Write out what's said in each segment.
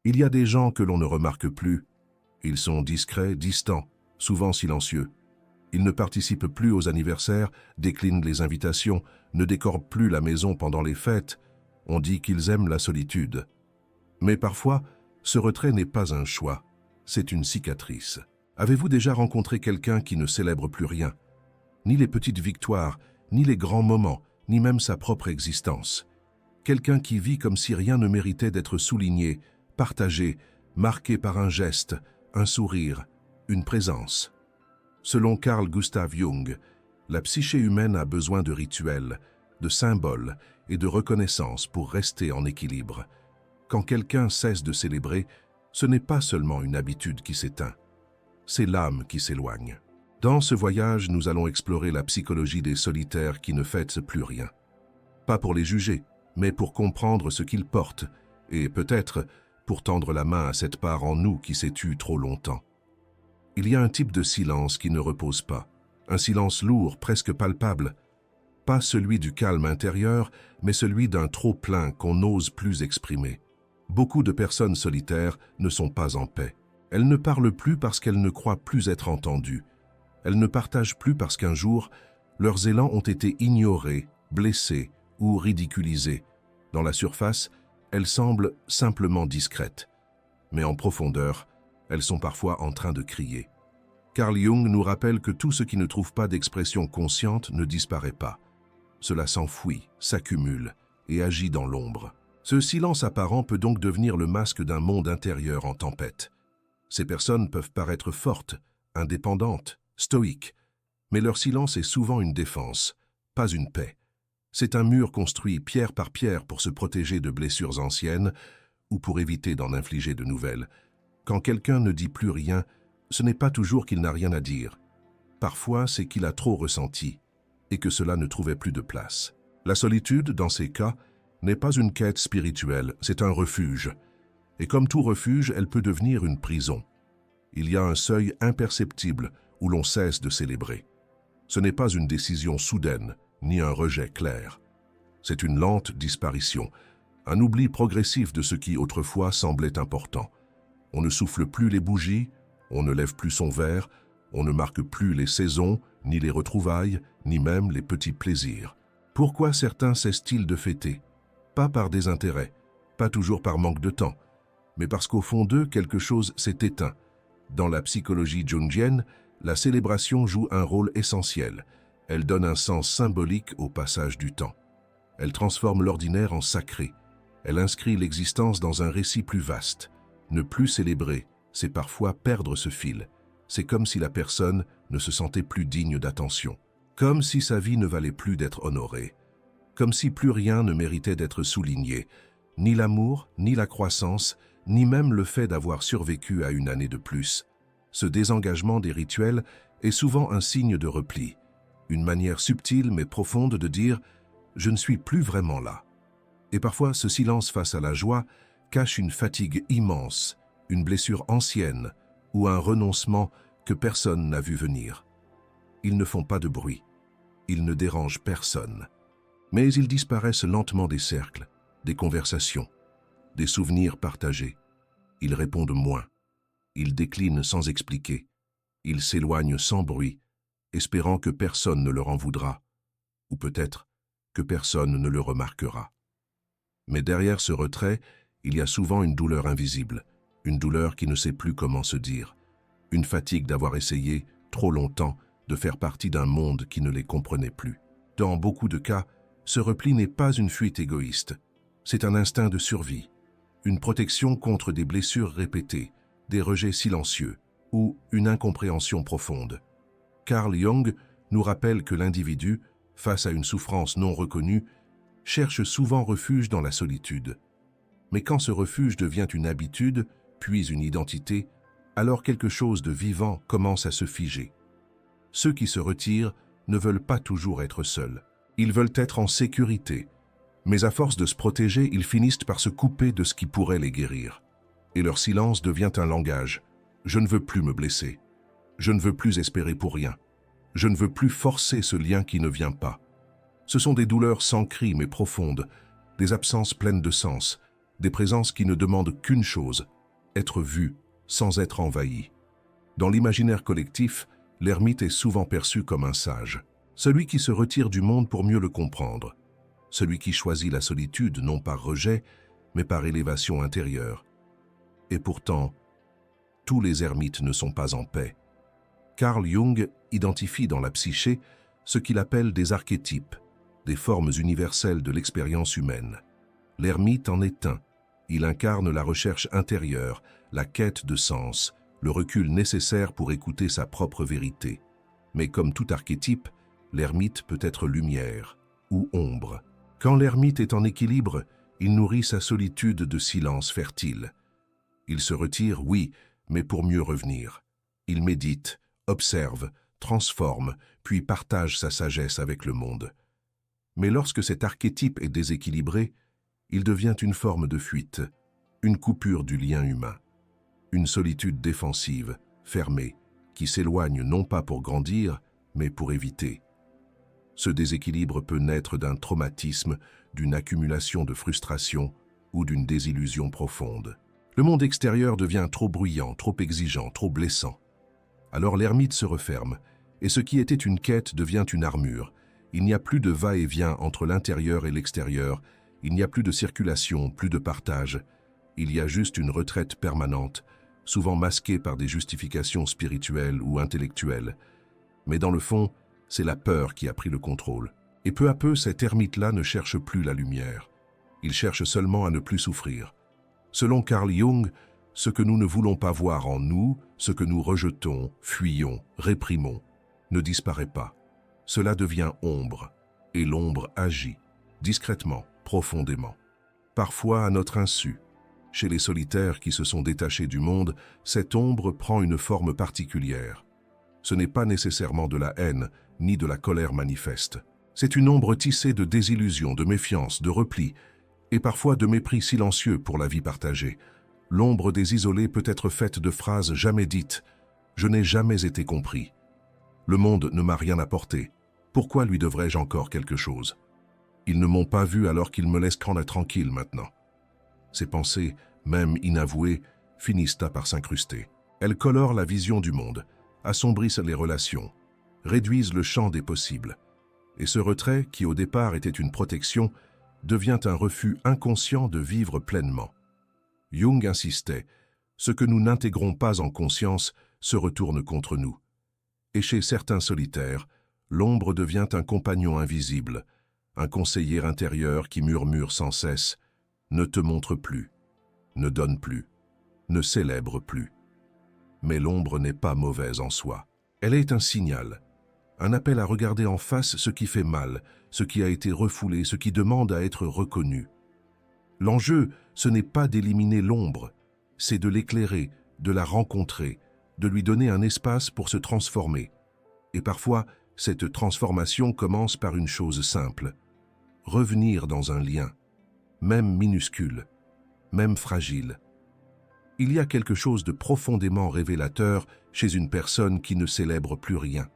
Il y a des gens que l'on ne remarque plus. Ils sont discrets, distants, souvent silencieux. Ils ne participent plus aux anniversaires, déclinent les invitations, ne décorent plus la maison pendant les fêtes. On dit qu'ils aiment la solitude. Mais parfois, ce retrait n'est pas un choix, c'est une cicatrice. Avez-vous déjà rencontré quelqu'un qui ne célèbre plus rien? Ni les petites victoires, ni les grands moments, ni même sa propre existence. Quelqu'un qui vit comme si rien ne méritait d'être souligné, partagé, marqué par un geste, un sourire, une présence. Selon Carl Gustav Jung, la psyché humaine a besoin de rituels, de symboles et de reconnaissance pour rester en équilibre. Quand quelqu'un cesse de célébrer, ce n'est pas seulement une habitude qui s'éteint, c'est l'âme qui s'éloigne. Dans ce voyage, nous allons explorer la psychologie des solitaires qui ne fêtent plus rien. Pas pour les juger, mais pour comprendre ce qu'ils portent, et peut-être pour tendre la main à cette part en nous qui s'est tue trop longtemps. Il y a un type de silence qui ne repose pas, un silence lourd, presque palpable, pas celui du calme intérieur, mais celui d'un trop-plein qu'on n'ose plus exprimer. Beaucoup de personnes solitaires ne sont pas en paix. Elles ne parlent plus parce qu'elles ne croient plus être entendues. Elles ne partagent plus parce qu'un jour, leurs élans ont été ignorés, blessés ou ridiculisés. Dans la surface, elles semblent simplement discrètes. Mais en profondeur, elles sont parfois en train de crier. Carl Jung nous rappelle que tout ce qui ne trouve pas d'expression consciente ne disparaît pas. Cela s'enfouit, s'accumule et agit dans l'ombre. Ce silence apparent peut donc devenir le masque d'un monde intérieur en tempête. Ces personnes peuvent paraître fortes, indépendantes, stoïques, mais leur silence est souvent une défense, pas une paix. C'est un mur construit pierre par pierre pour se protéger de blessures anciennes ou pour éviter d'en infliger de nouvelles. Quand quelqu'un ne dit plus rien, ce n'est pas toujours qu'il n'a rien à dire. Parfois, c'est qu'il a trop ressenti et que cela ne trouvait plus de place. La solitude, dans ces cas, n'est pas une quête spirituelle, c'est un refuge. Et comme tout refuge, elle peut devenir une prison. Il y a un seuil imperceptible où l'on cesse de célébrer. Ce n'est pas une décision soudaine, ni un rejet clair. C'est une lente disparition, un oubli progressif de ce qui autrefois semblait important. On ne souffle plus les bougies, on ne lève plus son verre, on ne marque plus les saisons, ni les retrouvailles, ni même les petits plaisirs. Pourquoi certains cessent-ils de fêter? Pas par désintérêt, pas toujours par manque de temps, mais parce qu'au fond d'eux, quelque chose s'est éteint. Dans la psychologie jungienne, la célébration joue un rôle essentiel. Elle donne un sens symbolique au passage du temps. Elle transforme l'ordinaire en sacré. Elle inscrit l'existence dans un récit plus vaste. Ne plus célébrer, c'est parfois perdre ce fil. C'est comme si la personne ne se sentait plus digne d'attention. Comme si sa vie ne valait plus d'être honorée. Comme si plus rien ne méritait d'être souligné. Ni l'amour, ni la croissance, ni même le fait d'avoir survécu à une année de plus. Ce désengagement des rituels est souvent un signe de repli. Une manière subtile mais profonde de dire « je ne suis plus vraiment là ». Et parfois, ce silence face à la joie cache une fatigue immense, une blessure ancienne ou un renoncement que personne n'a vu venir. Ils ne font pas de bruit, ils ne dérangent personne, mais ils disparaissent lentement des cercles, des conversations, des souvenirs partagés. Ils répondent moins, ils déclinent sans expliquer, ils s'éloignent sans bruit, espérant que personne ne leur en voudra, ou peut-être que personne ne le remarquera. Mais derrière ce retrait, il y a souvent une douleur invisible, une douleur qui ne sait plus comment se dire, une fatigue d'avoir essayé, trop longtemps, de faire partie d'un monde qui ne les comprenait plus. Dans beaucoup de cas, ce repli n'est pas une fuite égoïste, c'est un instinct de survie, une protection contre des blessures répétées, des rejets silencieux ou une incompréhension profonde. Carl Jung nous rappelle que l'individu, face à une souffrance non reconnue, cherche souvent refuge dans la solitude. Mais quand ce refuge devient une habitude, puis une identité, alors quelque chose de vivant commence à se figer. Ceux qui se retirent ne veulent pas toujours être seuls. Ils veulent être en sécurité. Mais à force de se protéger, ils finissent par se couper de ce qui pourrait les guérir. Et leur silence devient un langage. Je ne veux plus me blesser. Je ne veux plus espérer pour rien. Je ne veux plus forcer ce lien qui ne vient pas. Ce sont des douleurs sans cri mais profondes, des absences pleines de sens, des présences qui ne demandent qu'une chose, être vues sans être envahies. Dans l'imaginaire collectif, l'ermite est souvent perçu comme un sage, celui qui se retire du monde pour mieux le comprendre, celui qui choisit la solitude non par rejet, mais par élévation intérieure. Et pourtant, tous les ermites ne sont pas en paix. Carl Jung identifie dans la psyché ce qu'il appelle des archétypes, des formes universelles de l'expérience humaine. L'ermite en est un. Il incarne la recherche intérieure, la quête de sens, le recul nécessaire pour écouter sa propre vérité. Mais comme tout archétype, l'ermite peut être lumière ou ombre. Quand l'ermite est en équilibre, il nourrit sa solitude de silence fertile. Il se retire, oui, mais pour mieux revenir. Il médite, observe, transforme, puis partage sa sagesse avec le monde. Mais lorsque cet archétype est déséquilibré, il devient une forme de fuite, une coupure du lien humain, une solitude défensive, fermée, qui s'éloigne non pas pour grandir, mais pour éviter. Ce déséquilibre peut naître d'un traumatisme, d'une accumulation de frustration ou d'une désillusion profonde. Le monde extérieur devient trop bruyant, trop exigeant, trop blessant. Alors l'ermite se referme, et ce qui était une quête devient une armure. Il n'y a plus de va-et-vient entre l'intérieur et l'extérieur, il n'y a plus de circulation, plus de partage. Il y a juste une retraite permanente, souvent masquée par des justifications spirituelles ou intellectuelles. Mais dans le fond, c'est la peur qui a pris le contrôle. Et peu à peu, cet ermite-là ne cherche plus la lumière. Il cherche seulement à ne plus souffrir. Selon Carl Jung, ce que nous ne voulons pas voir en nous, ce que nous rejetons, fuyons, réprimons, ne disparaît pas. Cela devient ombre, et l'ombre agit, discrètement, profondément. Parfois à notre insu. Chez les solitaires qui se sont détachés du monde, cette ombre prend une forme particulière. Ce n'est pas nécessairement de la haine, ni de la colère manifeste. C'est une ombre tissée de désillusion, de méfiance, de repli, et parfois de mépris silencieux pour la vie partagée. L'ombre des isolés peut être faite de phrases jamais dites. « Je n'ai jamais été compris. Le monde ne m'a rien apporté. Pourquoi lui devrais-je encore quelque chose? Ils ne m'ont pas vu alors qu'ils me laissent tranquille maintenant. » Ces pensées, même inavouées, finissent par s'incruster. Elles colorent la vision du monde, assombrissent les relations, réduisent le champ des possibles. Et ce retrait, qui au départ était une protection, devient un refus inconscient de vivre pleinement. Jung insistait, ce que nous n'intégrons pas en conscience se retourne contre nous. Et chez certains solitaires, l'ombre devient un compagnon invisible, un conseiller intérieur qui murmure sans cesse, ne te montre plus, ne donne plus, ne célèbre plus. Mais l'ombre n'est pas mauvaise en soi. Elle est un signal, un appel à regarder en face ce qui fait mal, ce qui a été refoulé, ce qui demande à être reconnu. L'enjeu, ce n'est pas d'éliminer l'ombre, c'est de l'éclairer, de la rencontrer, de lui donner un espace pour se transformer. Et parfois, cette transformation commence par une chose simple, revenir dans un lien, même minuscule, même fragile. Il y a quelque chose de profondément révélateur chez une personne qui ne célèbre plus rien.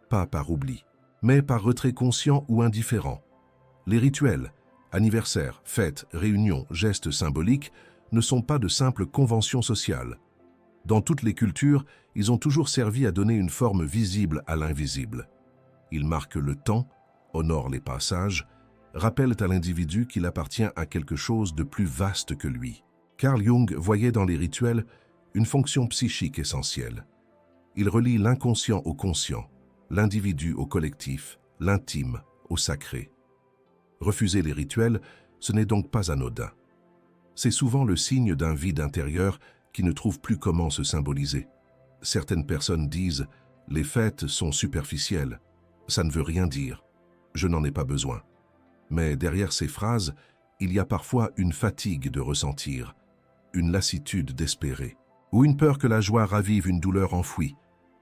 Pas par oubli, mais par retrait conscient ou indifférent. Les rituels, anniversaires, fêtes, réunions, gestes symboliques ne sont pas de simples conventions sociales. Dans toutes les cultures, ils ont toujours servi à donner une forme visible à l'invisible. Ils marquent le temps, honorent les passages, rappellent à l'individu qu'il appartient à quelque chose de plus vaste que lui. Carl Jung voyait dans les rituels une fonction psychique essentielle. Il relie l'inconscient au conscient, l'individu au collectif, l'intime au sacré. Refuser les rituels, ce n'est donc pas anodin. C'est souvent le signe d'un vide intérieur qui ne trouve plus comment se symboliser. Certaines personnes disent « les fêtes sont superficielles, ça ne veut rien dire, je n'en ai pas besoin ». Mais derrière ces phrases, il y a parfois une fatigue de ressentir, une lassitude d'espérer, ou une peur que la joie ravive une douleur enfouie.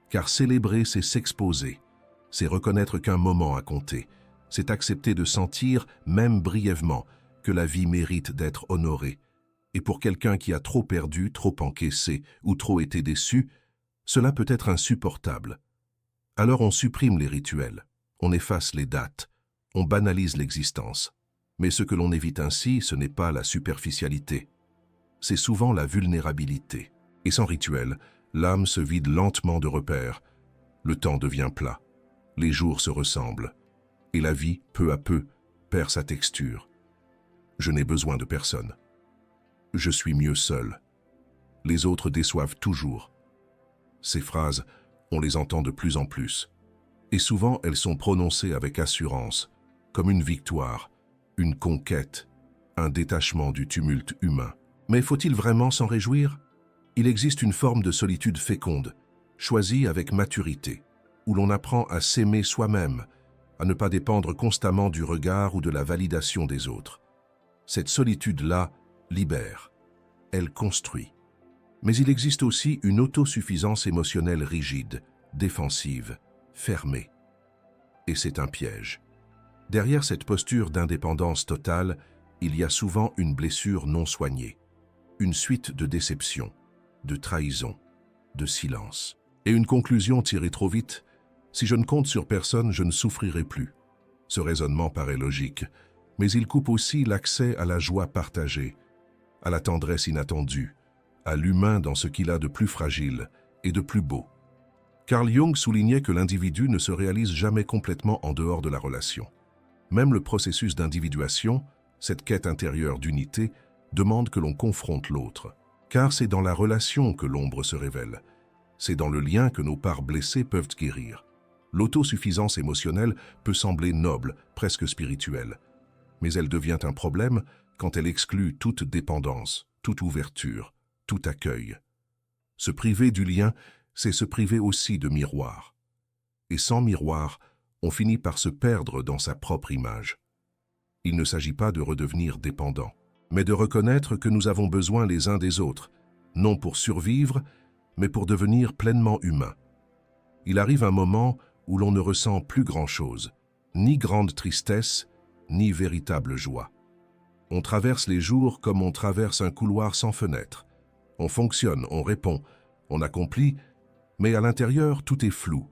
Car célébrer, c'est s'exposer, c'est reconnaître qu'un moment a compté, c'est accepter de sentir, même brièvement, que la vie mérite d'être honorée. Et pour quelqu'un qui a trop perdu, trop encaissé ou trop été déçu, cela peut être insupportable. Alors on supprime les rituels, on efface les dates, on banalise l'existence. Mais ce que l'on évite ainsi, ce n'est pas la superficialité. C'est souvent la vulnérabilité. Et sans rituel, l'âme se vide lentement de repères. Le temps devient plat. Les jours se ressemblent. Et la vie, peu à peu, perd sa texture. Je n'ai besoin de personne. Je suis mieux seul. Les autres déçoivent toujours. Ces phrases, on les entend de plus en plus. Et souvent, elles sont prononcées avec assurance, comme une victoire, une conquête, un détachement du tumulte humain. Mais faut-il vraiment s'en réjouir? Il existe une forme de solitude féconde, choisie avec maturité, où l'on apprend à s'aimer soi-même, à ne pas dépendre constamment du regard ou de la validation des autres. Cette solitude-là libère, elle construit. Mais il existe aussi une autosuffisance émotionnelle rigide, défensive, fermée. Et c'est un piège. Derrière cette posture d'indépendance totale, il y a souvent une blessure non soignée, une suite de déceptions, de trahisons, de silence. Et une conclusion tirée trop vite: si je ne compte sur personne, je ne souffrirai plus. Ce raisonnement paraît logique, mais il coupe aussi l'accès à la joie partagée, à la tendresse inattendue, à l'humain dans ce qu'il a de plus fragile et de plus beau. Carl Jung soulignait que l'individu ne se réalise jamais complètement en dehors de la relation. Même le processus d'individuation, cette quête intérieure d'unité, demande que l'on confronte l'autre. Car c'est dans la relation que l'ombre se révèle. C'est dans le lien que nos parts blessées peuvent guérir. L'autosuffisance émotionnelle peut sembler noble, presque spirituelle. Mais elle devient un problème quand elle exclut toute dépendance, toute ouverture, tout accueil. Se priver du lien, c'est se priver aussi de miroir. Et sans miroir, on finit par se perdre dans sa propre image. Il ne s'agit pas de redevenir dépendant, mais de reconnaître que nous avons besoin les uns des autres, non pour survivre, mais pour devenir pleinement humains. Il arrive un moment où l'on ne ressent plus grand-chose, ni grande tristesse, ni véritable joie. On traverse les jours comme on traverse un couloir sans fenêtre. On fonctionne, on répond, on accomplit, mais à l'intérieur, tout est flou.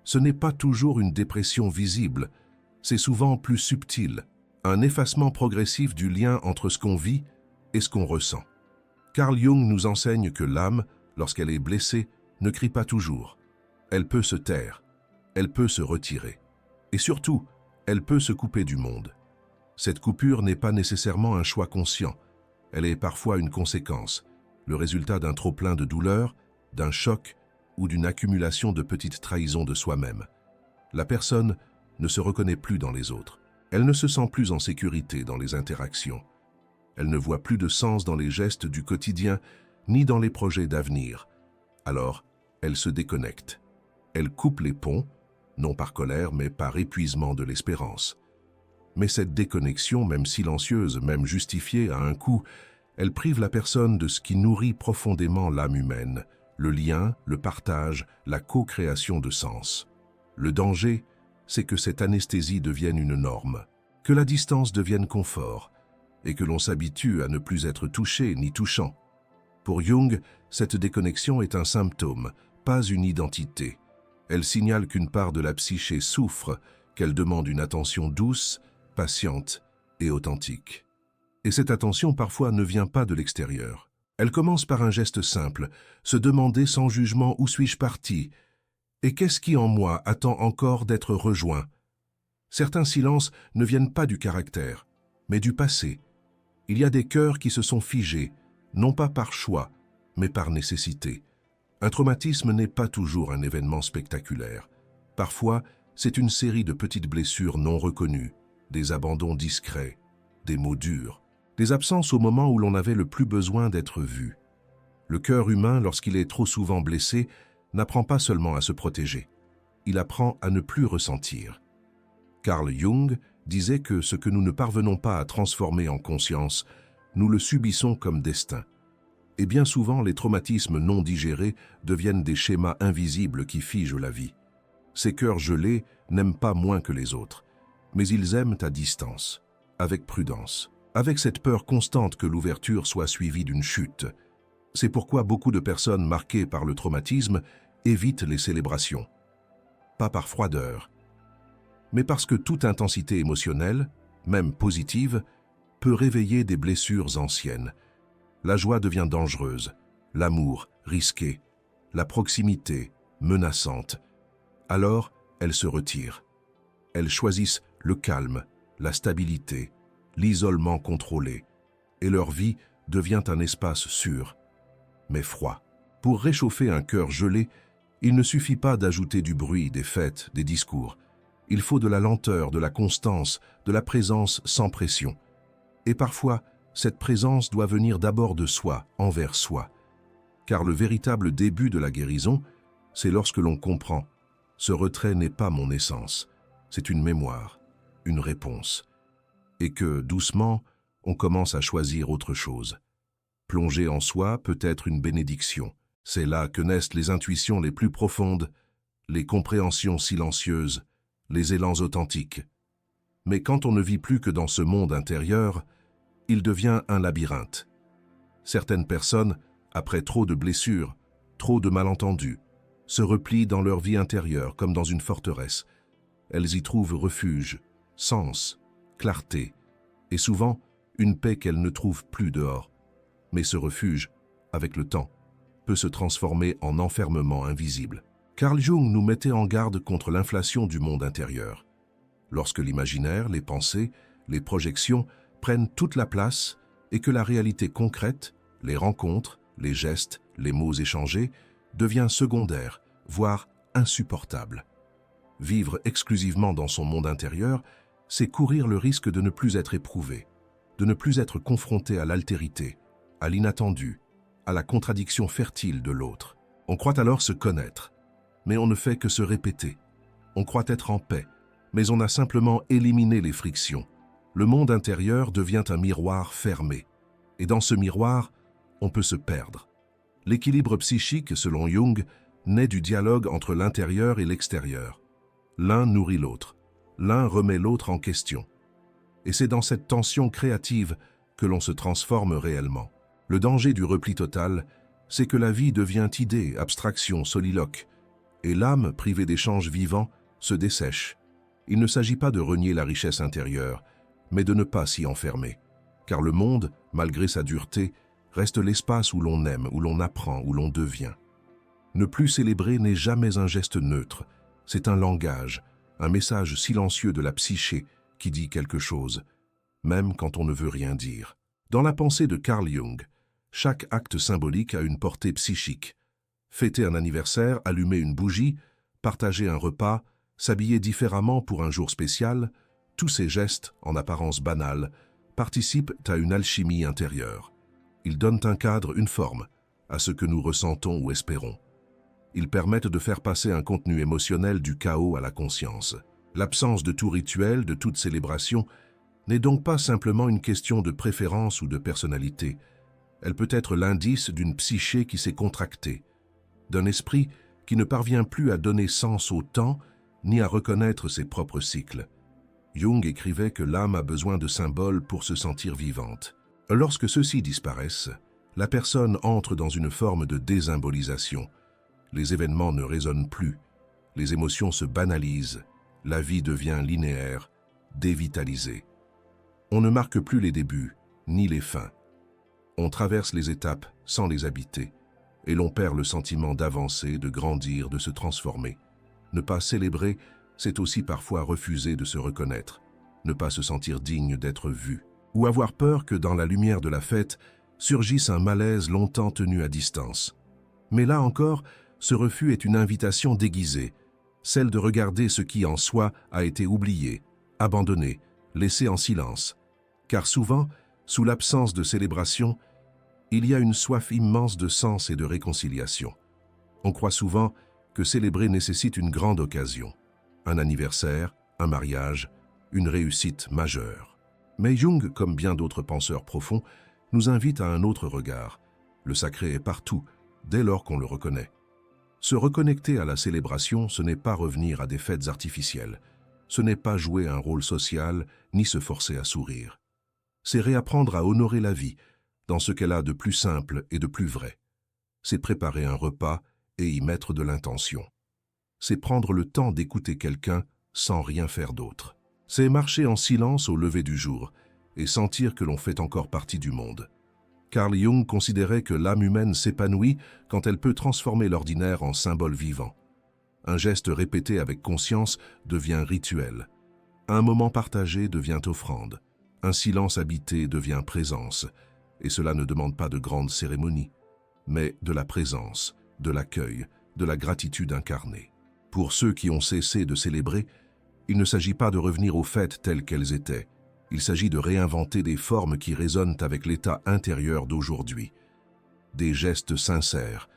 Ce n'est pas toujours une dépression visible, c'est souvent plus subtil, un effacement progressif du lien entre ce qu'on vit et ce qu'on ressent. Carl Jung nous enseigne que l'âme, lorsqu'elle est blessée, ne crie pas toujours. Elle peut se taire, elle peut se retirer. Et surtout, elle peut se couper du monde. Cette coupure n'est pas nécessairement un choix conscient, elle est parfois une conséquence, le résultat d'un trop-plein de douleur, d'un choc ou d'une accumulation de petites trahisons de soi-même. La personne ne se reconnaît plus dans les autres. Elle ne se sent plus en sécurité dans les interactions. Elle ne voit plus de sens dans les gestes du quotidien, ni dans les projets d'avenir. Alors, elle se déconnecte. Elle coupe les ponts, non par colère, mais par épuisement de l'espérance. Mais cette déconnexion, même silencieuse, même justifiée à un coup, elle prive la personne de ce qui nourrit profondément l'âme humaine, le lien, le partage, la co-création de sens. Le danger, c'est que cette anesthésie devienne une norme, que la distance devienne confort, et que l'on s'habitue à ne plus être touché ni touchant. Pour Jung, cette déconnexion est un symptôme, pas une identité. Elle signale qu'une part de la psyché souffre, qu'elle demande une attention douce, patiente et authentique. Et cette attention parfois ne vient pas de l'extérieur. Elle commence par un geste simple, se demander sans jugement où suis-je parti, et qu'est-ce qui en moi attend encore d'être rejoint. Certains silences ne viennent pas du caractère, mais du passé. Il y a des cœurs qui se sont figés, non pas par choix, mais par nécessité. Un traumatisme n'est pas toujours un événement spectaculaire. Parfois, c'est une série de petites blessures non reconnues, des abandons discrets, des mots durs, des absences au moment où l'on avait le plus besoin d'être vu. Le cœur humain, lorsqu'il est trop souvent blessé, n'apprend pas seulement à se protéger, il apprend à ne plus ressentir. Carl Jung disait que ce que nous ne parvenons pas à transformer en conscience, nous le subissons comme destin. Et bien souvent, les traumatismes non digérés deviennent des schémas invisibles qui figent la vie. Ces cœurs gelés n'aiment pas moins que les autres, mais ils aiment à distance, avec prudence, avec cette peur constante que l'ouverture soit suivie d'une chute. C'est pourquoi beaucoup de personnes marquées par le traumatisme évitent les célébrations. Pas par froideur, mais parce que toute intensité émotionnelle, même positive, peut réveiller des blessures anciennes. La joie devient dangereuse, l'amour risqué, la proximité menaçante. Alors, elles se retirent. Elles choisissent le calme, la stabilité, l'isolement contrôlé, et leur vie devient un espace sûr, mais froid. Pour réchauffer un cœur gelé, il ne suffit pas d'ajouter du bruit, des fêtes, des discours. Il faut de la lenteur, de la constance, de la présence sans pression. Et parfois, cette présence doit venir d'abord de soi, envers soi. Car le véritable début de la guérison, c'est lorsque l'on comprend. Ce retrait n'est pas mon essence, c'est une mémoire, une réponse. Et que, doucement, on commence à choisir autre chose. Plonger en soi peut être une bénédiction. C'est là que naissent les intuitions les plus profondes, les compréhensions silencieuses, les élans authentiques. Mais quand on ne vit plus que dans ce monde intérieur, il devient un labyrinthe. Certaines personnes, après trop de blessures, trop de malentendus, se replient dans leur vie intérieure comme dans une forteresse. Elles y trouvent refuge, sens, clarté, et souvent une paix qu'elles ne trouvent plus dehors. Mais ce refuge, avec le temps, peut se transformer en enfermement invisible. Carl Jung nous mettait en garde contre l'inflation du monde intérieur. Lorsque l'imaginaire, les pensées, les projections prennent toute la place et que la réalité concrète, les rencontres, les gestes, les mots échangés, devient secondaire, voire insupportable. Vivre exclusivement dans son monde intérieur, c'est courir le risque de ne plus être éprouvé, de ne plus être confronté à l'altérité, à l'inattendu, à la contradiction fertile de l'autre. On croit alors se connaître, mais on ne fait que se répéter. On croit être en paix, mais on a simplement éliminé les frictions. Le monde intérieur devient un miroir fermé, et dans ce miroir, on peut se perdre. L'équilibre psychique, selon Jung, naît du dialogue entre l'intérieur et l'extérieur. L'un nourrit l'autre, l'un remet l'autre en question. Et c'est dans cette tension créative que l'on se transforme réellement. Le danger du repli total, c'est que la vie devient idée, abstraction, soliloque, et l'âme, privée d'échanges vivants, se dessèche. Il ne s'agit pas de renier la richesse intérieure, mais de ne pas s'y enfermer. Car le monde, malgré sa dureté, reste l'espace où l'on aime, où l'on apprend, où l'on devient. Ne plus célébrer n'est jamais un geste neutre, c'est un langage, un message silencieux de la psyché qui dit quelque chose, même quand on ne veut rien dire. Dans la pensée de Carl Jung, chaque acte symbolique a une portée psychique. Fêter un anniversaire, allumer une bougie, partager un repas, s'habiller différemment pour un jour spécial, tous ces gestes, en apparence banals, participent à une alchimie intérieure. Ils donnent un cadre, une forme, à ce que nous ressentons ou espérons. Ils permettent de faire passer un contenu émotionnel du chaos à la conscience. L'absence de tout rituel, de toute célébration, n'est donc pas simplement une question de préférence ou de personnalité. Elle peut être l'indice d'une psyché qui s'est contractée, d'un esprit qui ne parvient plus à donner sens au temps ni à reconnaître ses propres cycles. Jung écrivait que l'âme a besoin de symboles pour se sentir vivante. Lorsque ceux-ci disparaissent, la personne entre dans une forme de désymbolisation. Les événements ne résonnent plus, les émotions se banalisent, la vie devient linéaire, dévitalisée. On ne marque plus les débuts, ni les fins. On traverse les étapes sans les habiter, et l'on perd le sentiment d'avancer, de grandir, de se transformer. Ne pas célébrer, c'est aussi parfois refuser de se reconnaître, ne pas se sentir digne d'être vu, ou avoir peur que dans la lumière de la fête surgisse un malaise longtemps tenu à distance. Mais là encore, ce refus est une invitation déguisée, celle de regarder ce qui en soi a été oublié, abandonné, laissé en silence. Car souvent, sous l'absence de célébration, il y a une soif immense de sens et de réconciliation. On croit souvent que célébrer nécessite une grande occasion, un anniversaire, un mariage, une réussite majeure. Mais Jung, comme bien d'autres penseurs profonds, nous invite à un autre regard. Le sacré est partout, dès lors qu'on le reconnaît. Se reconnecter à la célébration, ce n'est pas revenir à des fêtes artificielles. Ce n'est pas jouer un rôle social, ni se forcer à sourire. C'est réapprendre à honorer la vie, dans ce qu'elle a de plus simple et de plus vrai. C'est préparer un repas et y mettre de l'intention. C'est prendre le temps d'écouter quelqu'un sans rien faire d'autre. C'est marcher en silence au lever du jour et sentir que l'on fait encore partie du monde. Carl Jung considérait que l'âme humaine s'épanouit quand elle peut transformer l'ordinaire en symbole vivant. Un geste répété avec conscience devient rituel. Un moment partagé devient offrande. Un silence habité devient présence. Et cela ne demande pas de grandes cérémonies, mais de la présence, de l'accueil, de la gratitude incarnée. Pour ceux qui ont cessé de célébrer, il ne s'agit pas de revenir aux fêtes telles qu'elles étaient. Il s'agit de réinventer des formes qui résonnent avec l'état intérieur d'aujourd'hui. Des gestes sincères,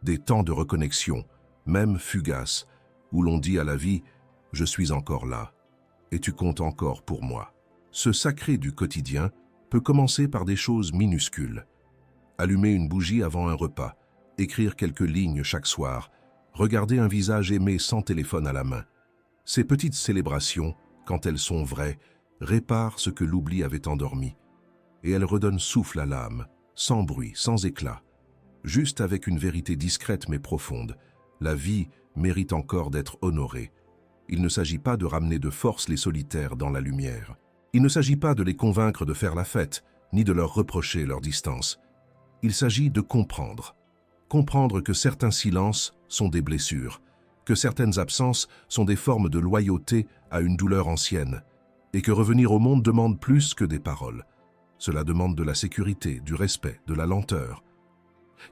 des temps de reconnexion, même fugaces, où l'on dit à la vie « Je suis encore là, et tu comptes encore pour moi ». Ce sacré du quotidien peut commencer par des choses minuscules. Allumer une bougie avant un repas, écrire quelques lignes chaque soir, regarder un visage aimé sans téléphone à la main. Ces petites célébrations, quand elles sont vraies, réparent ce que l'oubli avait endormi. Et elles redonnent souffle à l'âme, sans bruit, sans éclat. Juste avec une vérité discrète mais profonde. La vie mérite encore d'être honorée. Il ne s'agit pas de ramener de force les solitaires dans la lumière. Il ne s'agit pas de les convaincre de faire la fête, ni de leur reprocher leur distance. Il s'agit de comprendre. Comprendre que certains silences sont des blessures, que certaines absences sont des formes de loyauté à une douleur ancienne, et que revenir au monde demande plus que des paroles. Cela demande de la sécurité, du respect, de la lenteur.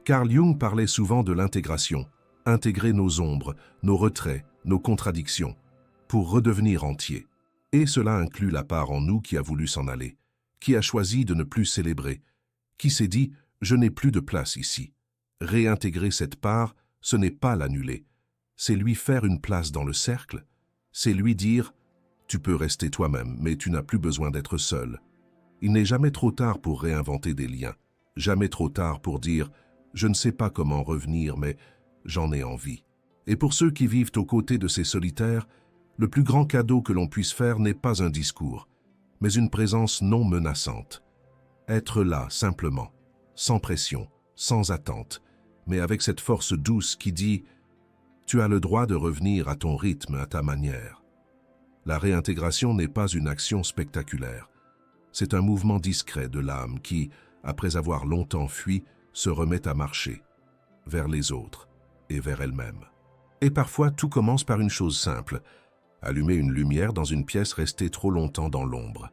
Carl Jung parlait souvent de l'intégration, intégrer nos ombres, nos retraits, nos contradictions, pour redevenir entiers. Et cela inclut la part en nous qui a voulu s'en aller, qui a choisi de ne plus célébrer, qui s'est dit « je n'ai plus de place ici ». Réintégrer cette part, ce n'est pas l'annuler, c'est lui faire une place dans le cercle, c'est lui dire « tu peux rester toi-même, mais tu n'as plus besoin d'être seul ». Il n'est jamais trop tard pour réinventer des liens, jamais trop tard pour dire « je ne sais pas comment revenir, mais j'en ai envie ». Et pour ceux qui vivent aux côtés de ces solitaires, le plus grand cadeau que l'on puisse faire n'est pas un discours, mais une présence non menaçante. Être là, simplement, sans pression, sans attente, mais avec cette force douce qui dit « tu as le droit de revenir à ton rythme, à ta manière ». La réintégration n'est pas une action spectaculaire. C'est un mouvement discret de l'âme qui, après avoir longtemps fui, se remet à marcher, vers les autres et vers elle-même. Et parfois, tout commence par une chose simple, allumer une lumière dans une pièce restée trop longtemps dans l'ombre.